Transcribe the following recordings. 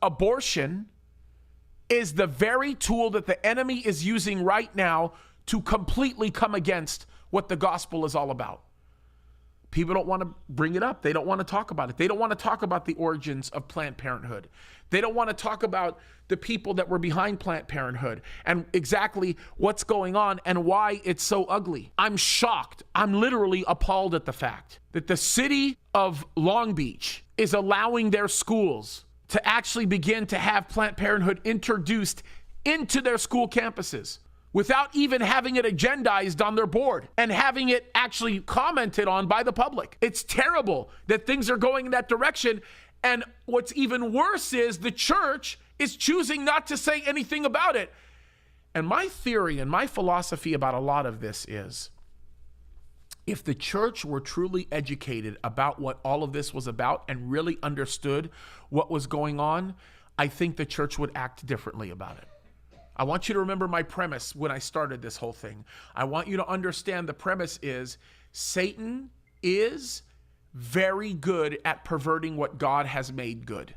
Abortion is the very tool that the enemy is using right now to completely come against what the gospel is all about. People don't want to bring it up. They don't want to talk about it. They don't want to talk about the origins of Planned Parenthood. They don't want to talk about the people that were behind Planned Parenthood and exactly what's going on and why it's so ugly. I'm shocked. I'm literally appalled at the fact that the city of Long Beach is allowing their schools to actually begin to have Planned Parenthood introduced into their school campuses without even having it agendized on their board and having it actually commented on by the public. It's terrible that things are going in that direction. And what's even worse is the church is choosing not to say anything about it. And my theory and my philosophy about a lot of this is, if the church were truly educated about what all of this was about and really understood what was going on, I think the church would act differently about it. I want you to remember my premise when I started this whole thing. I want you to understand the premise is Satan is very good at perverting what God has made good.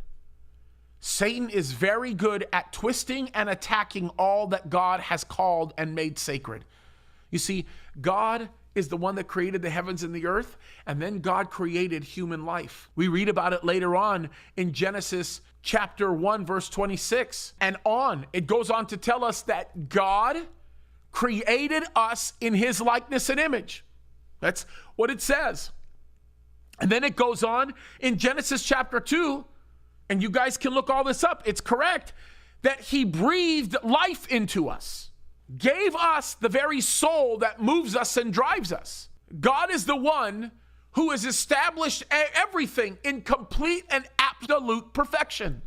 Satan is very good at twisting and attacking all that God has called and made sacred. You see, God is the one that created the heavens and the earth, and then God created human life. We read about it later on in Genesis chapter 1, verse 26 and on. It goes on to tell us that God created us in his likeness and image. That's what it says. And then it goes on in Genesis chapter 2, and you guys can look all this up. It's correct that he breathed life into us, gave us the very soul that moves us and drives us. God is the one who has established everything in complete and absolute perfection.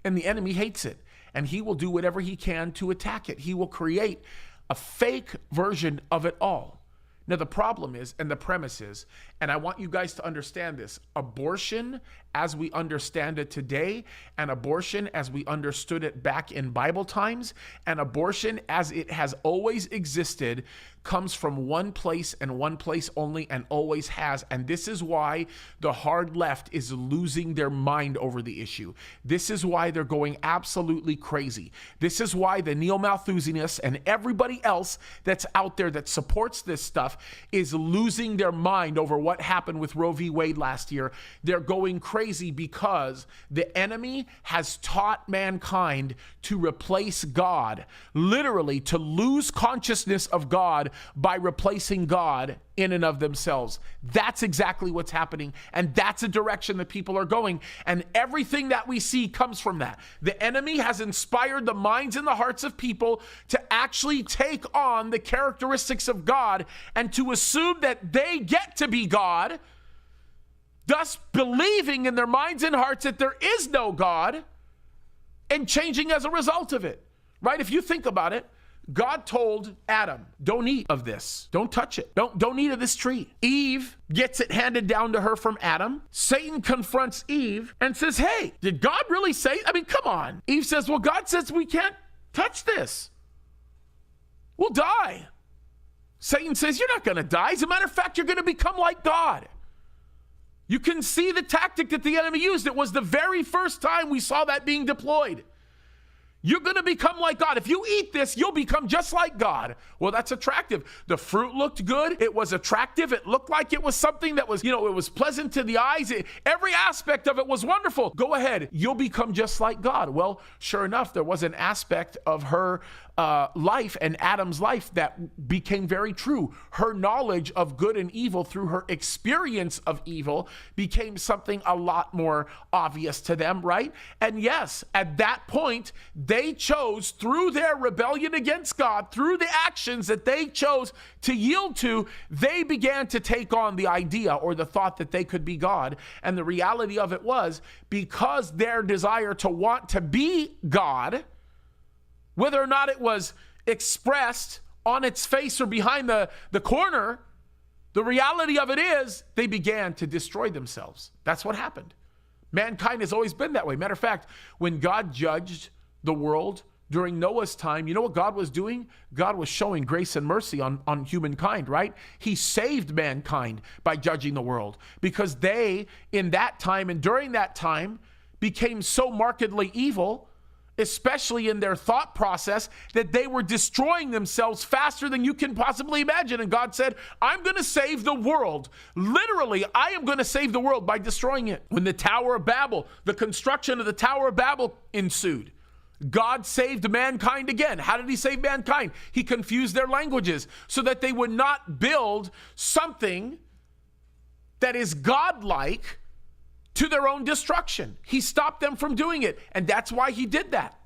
And the enemy hates it, and he will do whatever he can to attack it. He will create a fake version of it all. Now, the problem is, and the premise is, and I want you guys to understand this, abortion as we understand it today, and abortion as we understood it back in Bible times, and abortion as it has always existed, comes from one place and one place only, and always has. And this is why the hard left is losing their mind over the issue. This is why they're going absolutely crazy. This is why the neo-Malthusianists and everybody else that's out there that supports this stuff is losing their mind over what happened with Roe v. Wade last year. They're going crazy because the enemy has taught mankind to replace God, literally to lose consciousness of God by replacing God in and of themselves. That's exactly what's happening, and that's a direction that people are going, and everything that we see comes from that. The enemy has inspired the minds and the hearts of people to actually take on the characteristics of God and to assume that they get to be God, thus believing in their minds and hearts that there is no God, and changing as a result of it, right? If you think about it, God told Adam, don't eat of this. Don't touch it. Don't eat of this tree. Eve gets it handed down to her from Adam. Satan confronts Eve and says, hey, did God really say? I mean, come on. Eve says, well, God says we can't touch this. We'll die. Satan says, you're not going to die. As a matter of fact, you're going to become like God. You can see the tactic that the enemy used. It was the very first time we saw that being deployed. You're going to become like God. If you eat this, you'll become just like God. Well, that's attractive. The fruit looked good. It was attractive. It looked like it was something that was, it was pleasant to the eyes. Every aspect of it was wonderful. Go ahead. You'll become just like God. Well, sure enough, there was an aspect of her life and Adam's life that became very true. Her knowledge of good and evil through her experience of evil became something a lot more obvious to them, right? And yes, at that point, they chose, through their rebellion against God, through the actions that they chose to yield to, they began to take on the idea or the thought that they could be God. And the reality of it was, because their desire to want to be God, whether or not it was expressed on its face or behind the corner, the reality of it is they began to destroy themselves. That's what happened. Mankind has always been that way. Matter of fact, when God judged the world during Noah's time, you know what God was doing? God was showing grace and mercy on humankind, right? He saved mankind by judging the world because they, in that time and during that time, became so markedly evil, especially in their thought process, that they were destroying themselves faster than you can possibly imagine. And God said, I'm going to save the world. Literally, I am going to save the world by destroying it. When the Tower of Babel, the construction of the Tower of Babel ensued, God saved mankind again. How did he save mankind? He confused their languages so that they would not build something that is godlike to their own destruction. He stopped them from doing it, and that's why he did that.